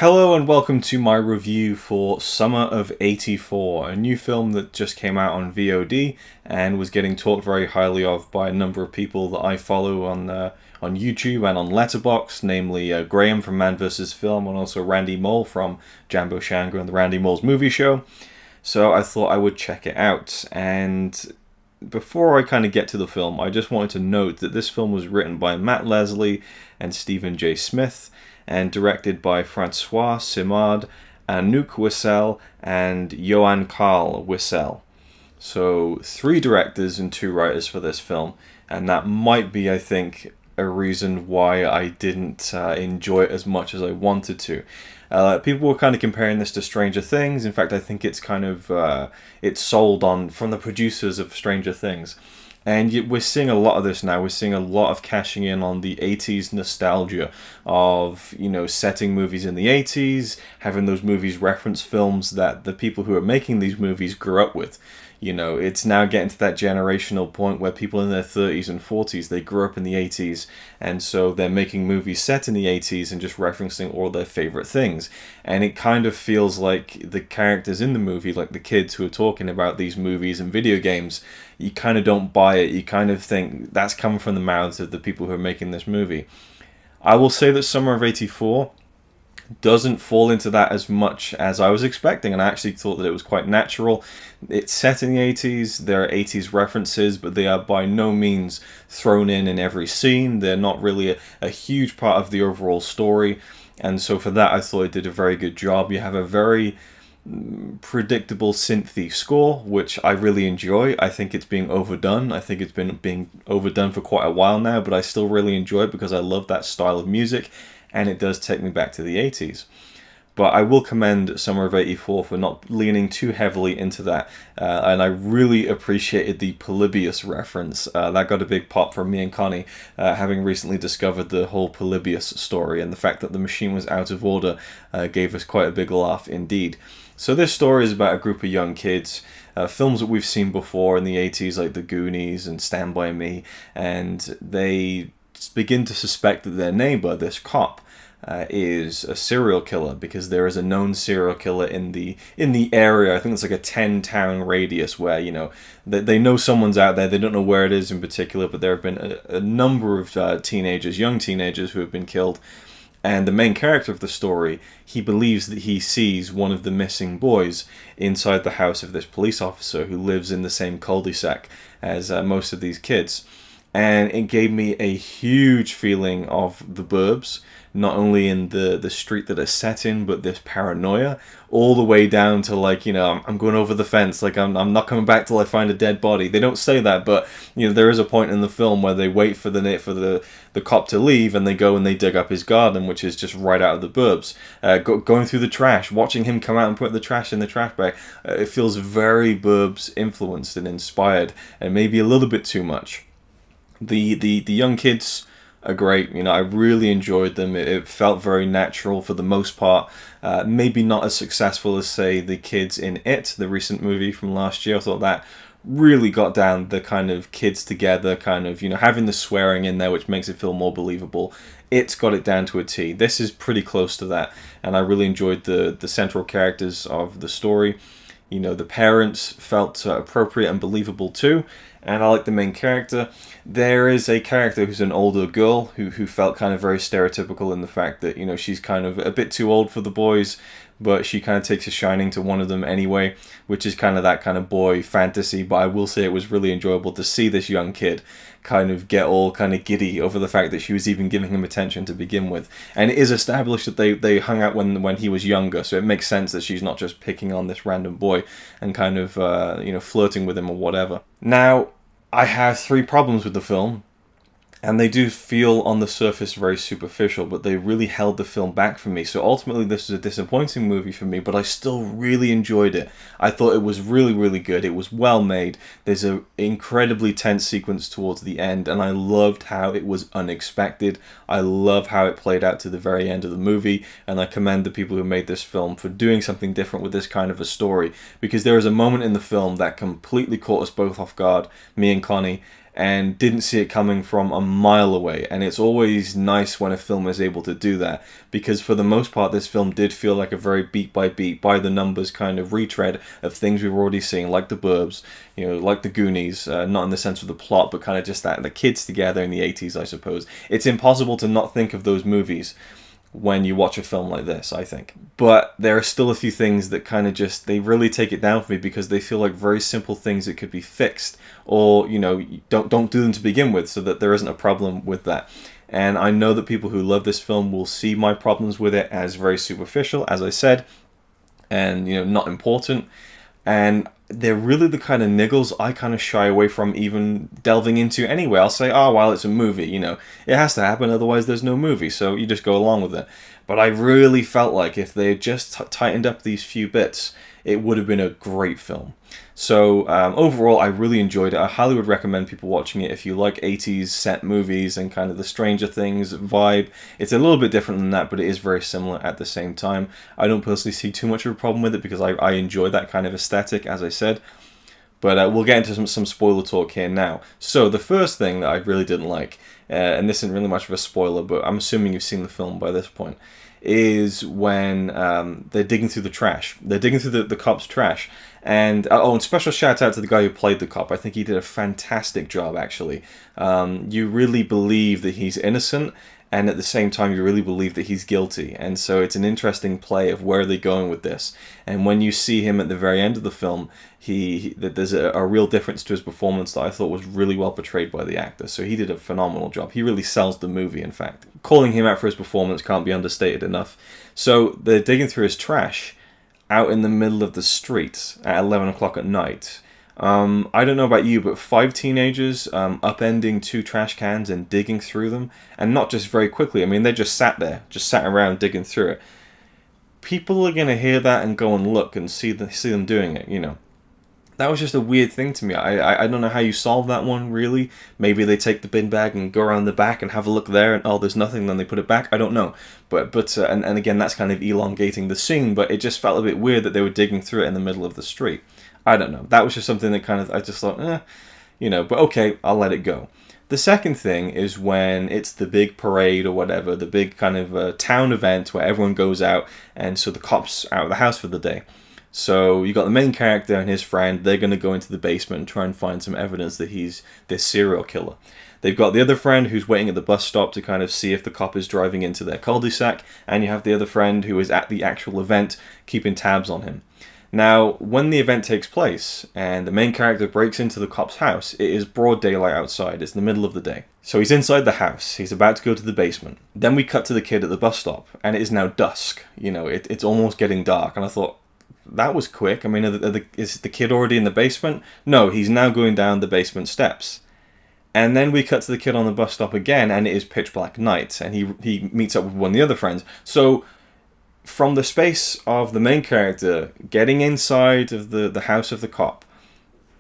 Hello and welcome to my review for Summer of '84, a new film that just came out on VOD and was getting talked very highly of by a number of people that I follow on YouTube and on Letterboxd, namely Graham from Man vs. Film and also Randy Mole from Jambo Shango and the Randy Mole's Movie Show. So I thought I would check it out. And before I kind of get to the film, I just wanted to note that this film was written by Matt Leslie and Stephen J. Smith, and directed by Francois Simard, Anouk Wissel, and Johan Carl Wissel. So 3 directors and 2 writers for this film, and that might be, I think, a reason why I didn't enjoy it as much as I wanted to. People were kind of comparing this to Stranger Things. In fact, I think it's kind of it's sold on from the producers of Stranger Things. And we're seeing a lot of this now. We're seeing a lot of cashing in on the 80s nostalgia of, setting movies in the 80s, having those movies reference films that the people who are making these movies grew up with. It's now getting to that generational point where people in their 30s and 40s, they grew up in the 80s, and so they're making movies set in the 80s and just referencing all their favorite things. And it kind of feels like the characters in the movie, like the kids who are talking about these movies and video games, you kind of don't buy it. You kind of think that's coming from the mouths of the people who are making this movie. I will say that Summer of '84 doesn't fall into that as much as I was expecting, and I actually thought that it was quite natural. It's set in the 80s, there are 80s references, but they are by no means thrown in every scene. They're not really a huge part of the overall story, and so for that I thought it did a very good job. You have a very predictable synthy score, which I really enjoy. I think it's being overdone. I think it's been being overdone for quite a while now, but I still really enjoy it because I love that style of music, and it does take me back to the 80s. But I will commend Summer of '84 for not leaning too heavily into that, and I really appreciated the Polybius reference. That got a big pop from me and Connie, having recently discovered the whole Polybius story, and the fact that the machine was out of order gave us quite a big laugh indeed. So this story is about a group of young kids, films that we've seen before in the 80s, like The Goonies and Stand By Me, and they begin to suspect that their neighbor, this cop, is a serial killer, because there is a known serial killer in the area. I think it's like a 10-town radius where they know someone's out there. They don't know where it is in particular, but there have been a number of young teenagers who have been killed. And the main character of the story, he believes that he sees one of the missing boys inside the house of this police officer who lives in the same cul-de-sac as most of these kids. And it gave me a huge feeling of the Burbs, not only in the street that it's set in, but this paranoia, all the way down to I'm going over the fence, I'm not coming back till I find a dead body. They don't say that, but there is a point in the film where they wait for the cop to leave, and they go and they dig up his garden, which is just right out of the Burbs. Going through the trash, watching him come out and put the trash in the trash bag, it feels very Burbs influenced and inspired, and maybe a little bit too much. The young kids are great. I really enjoyed them. It felt very natural for the most part. Maybe not as successful as, say, the kids in It, the recent movie from last year. I thought that really got down the kind of kids together, kind of, having the swearing in there, which makes it feel more believable. It's got it down to a T. This is pretty close to that, and I really enjoyed the central characters of the story. The parents felt appropriate and believable too, and I like the main character. There is a character who's an older girl who felt kind of very stereotypical in the fact that, she's kind of a bit too old for the boys, but she kind of takes a shining to one of them anyway, which is kind of that kind of boy fantasy. But I will say it was really enjoyable to see this young kid kind of get all kind of giddy over the fact that she was even giving him attention to begin with. And it is established that they hung out when he was younger, so it makes sense that she's not just picking on this random boy and kind of flirting with him or whatever. Now, I have 3 problems with the film, and they do feel on the surface very superficial, but they really held the film back for me. So ultimately this was a disappointing movie for me, but I still really enjoyed it. I thought it was really, really good. It was well made. There's an incredibly tense sequence towards the end, and I loved how it was unexpected. I love how it played out to the very end of the movie, and I commend the people who made this film for doing something different with this kind of a story, because there is a moment in the film that completely caught us both off guard, me and Connie, and didn't see it coming from a mile away. And it's always nice when a film is able to do that, because for the most part this film did feel like a very beat by beat, by the numbers kind of retread of things we've already seen, like the Burbs, like the Goonies, not in the sense of the plot, but kind of just that the kids together in the 80s, I suppose. It's impossible to not think of those movies when you watch a film like this, I think. But there are still a few things that kind of just, they really take it down for me, because they feel like very simple things that could be fixed, or, don't do them to begin with, so that there isn't a problem with that. And I know that people who love this film will see my problems with it as very superficial, as I said, and, not important. And they're really the kind of niggles I kind of shy away from even delving into anyway. I'll say, oh, well, it's a movie, it has to happen, otherwise there's no movie, so you just go along with it. But I really felt like if they had just tightened up these few bits, it would have been a great film. So overall, I really enjoyed it. I highly would recommend people watching it if you like 80s set movies and kind of the Stranger Things vibe. It's a little bit different than that, but it is very similar at the same time. I don't personally see too much of a problem with it, because I enjoy that kind of aesthetic, as I said. But we'll get into some spoiler talk here now. So the first thing that I really didn't like, and this isn't really much of a spoiler, but I'm assuming you've seen the film by this point, is when they're digging through the trash. They're digging through the cop's trash. And special shout out to the guy who played the cop. I think he did a fantastic job, actually. You really believe that he's innocent, and at the same time you really believe that he's guilty. And so it's an interesting play of where they're going with this. And when you see him at the very end of the film, there's a real difference to his performance that I thought was really well portrayed by the actor. So he did a phenomenal job. He really sells the movie, in fact. Calling him out for his performance can't be understated enough. So they're digging through his trash out in the middle of the street at 11 o'clock at night. I don't know about you, but 5 teenagers upending 2 trash cans and digging through them, and not just very quickly. I mean, they just sat around digging through it. People are going to hear that and go and look and see them doing it, That was just a weird thing to me. I don't know how you solve that one, really. Maybe they take the bin bag and go around the back and have a look there, and there's nothing, then they put it back. I don't know. But and again, that's kind of elongating the scene, but it just felt a bit weird that they were digging through it in the middle of the street. I don't know. That was just something that kind of, I just thought, but okay, I'll let it go. The second thing is when it's the big parade or whatever, the big kind of town event where everyone goes out, and so the cop's out of the house for the day. So you got the main character and his friend. They're going to go into the basement and try and find some evidence that he's this serial killer. They've got the other friend who's waiting at the bus stop to kind of see if the cop is driving into their cul-de-sac, and you have the other friend who is at the actual event keeping tabs on him. Now, when the event takes place and the main character breaks into the cop's house, it is broad daylight outside. It's the middle of the day. So he's inside the house. He's about to go to the basement. Then we cut to the kid at the bus stop, and it is now dusk. It's almost getting dark, and I thought, that was quick. I mean, is the kid already in the basement? No, he's now going down the basement steps. And then we cut to the kid on the bus stop again, and it is pitch black night, and he meets up with one of the other friends. So from the space of the main character getting inside of the house of the cop,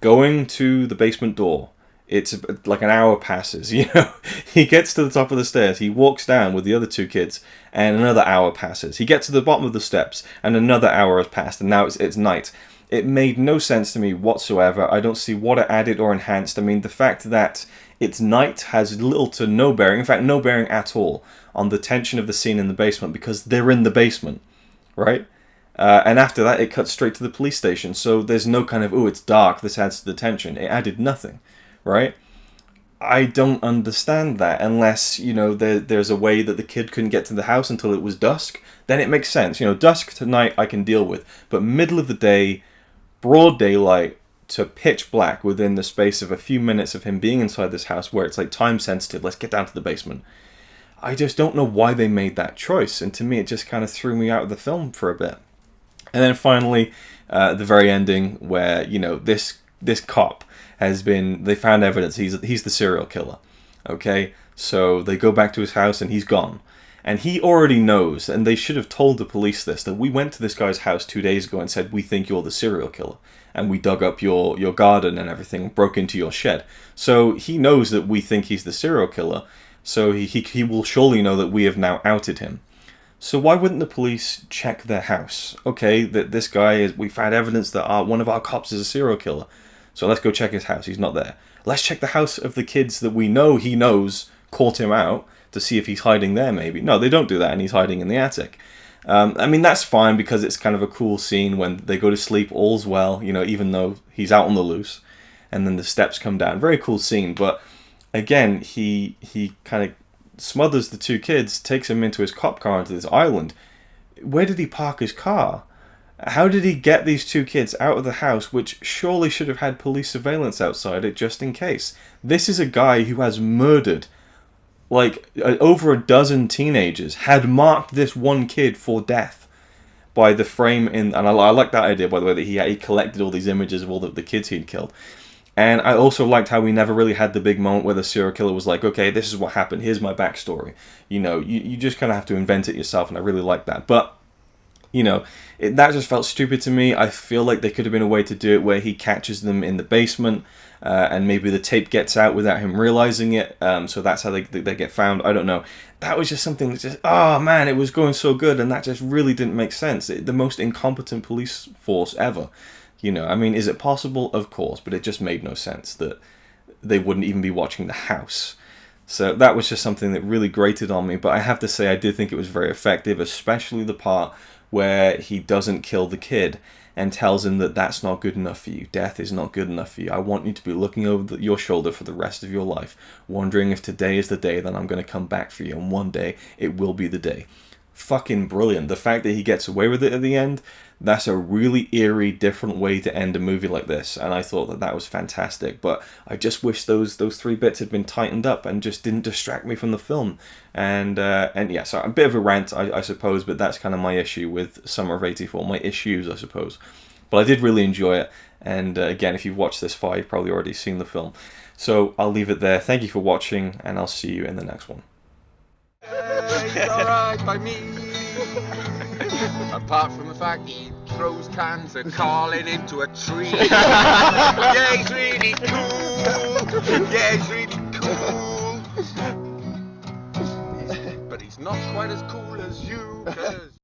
going to the basement door, it's like an hour passes. He gets to the top of the stairs, he walks down with the other 2 kids, and another hour passes. He gets to the bottom of the steps, and another hour has passed, and now it's night. It made no sense to me whatsoever. I don't see what it added or enhanced. I mean, the fact that it's night has little to no bearing, in fact, no bearing at all, on the tension of the scene in the basement, because they're in the basement, right? And after that, it cuts straight to the police station. So there's no kind of, it's dark, this adds to the tension. It added nothing, right? I don't understand that unless, there's a way that the kid couldn't get to the house until it was dusk. Then it makes sense. Dusk to night I can deal with. But middle of the day, broad daylight to pitch black within the space of a few minutes of him being inside this house where it's like time sensitive, let's get down to the basement. I just don't know why they made that choice. And to me, it just kind of threw me out of the film for a bit. And then finally, the very ending where, this cop they found evidence he's the serial killer. Okay, so they go back to his house and he's gone. And he already knows, and they should have told the police this, that we went to this guy's house 2 days ago and said, we think you're the serial killer. And we dug up your garden and everything, and broke into your shed. So he knows that we think he's the serial killer, so he will surely know that we have now outed him. So why wouldn't the police check their house? Okay, that this guy we found evidence that one of our cops is a serial killer. So let's go check his house. He's not there. Let's check the house of the kids that we know he knows caught him out to see if he's hiding there maybe. No, they don't do that, and he's hiding in the attic. I mean, that's fine because it's kind of a cool scene when they go to sleep, all's well, you know, even though he's out on the loose. And then the steps come down. Very cool scene, but again, he kind of smothers the two kids, takes them into his cop car onto this island. Where did he park his car? How did he get these two kids out of the house, which surely should have had police surveillance outside it just in case? This is a guy who has murdered like over a dozen teenagers, had marked this one kid for death by the frame in, and I like that idea, by the way, that he collected all these images of all the kids he'd killed. And I also liked how we never really had the big moment where the serial killer was like, okay, this is what happened, here's my backstory. You know, you just kind of have to invent it yourself, and I really like that. But, you know, that just felt stupid to me. I feel like there could have been a way to do it where he catches them in the basement, and maybe the tape gets out without him realizing it, so that's how they get found. I don't know. That was just something that just, oh man, it was going so good, and that just really didn't make sense. The most incompetent police force ever. You know, I mean, is it possible? Of course, but it just made no sense that they wouldn't even be watching the house. So that was just something that really grated on me, but I have to say I did think it was very effective, especially the part where he doesn't kill the kid and tells him that that's not good enough for you. Death is not good enough for you. I want you to be looking over your shoulder for the rest of your life, wondering if today is the day that I'm going to come back for you, and one day it will be the day. Fucking brilliant. The fact that he gets away with it at the end, that's a really eerie, different way to end a movie like this, and I thought that was fantastic. But I just wish those three bits had been tightened up and just didn't distract me from the film. And yeah, so a bit of a rant, I suppose, but that's kind of my issue with Summer of '84, my issues, I suppose. But I did really enjoy it, and again, if you've watched this far, you've probably already seen the film. So I'll leave it there. Thank you for watching, and I'll see you in the next one. It's alright by me. Apart from the fact he throws cans of Carlin into a tree. Yeah, he's really cool. Yeah, he's really cool. But he's not quite as cool as you, 'cause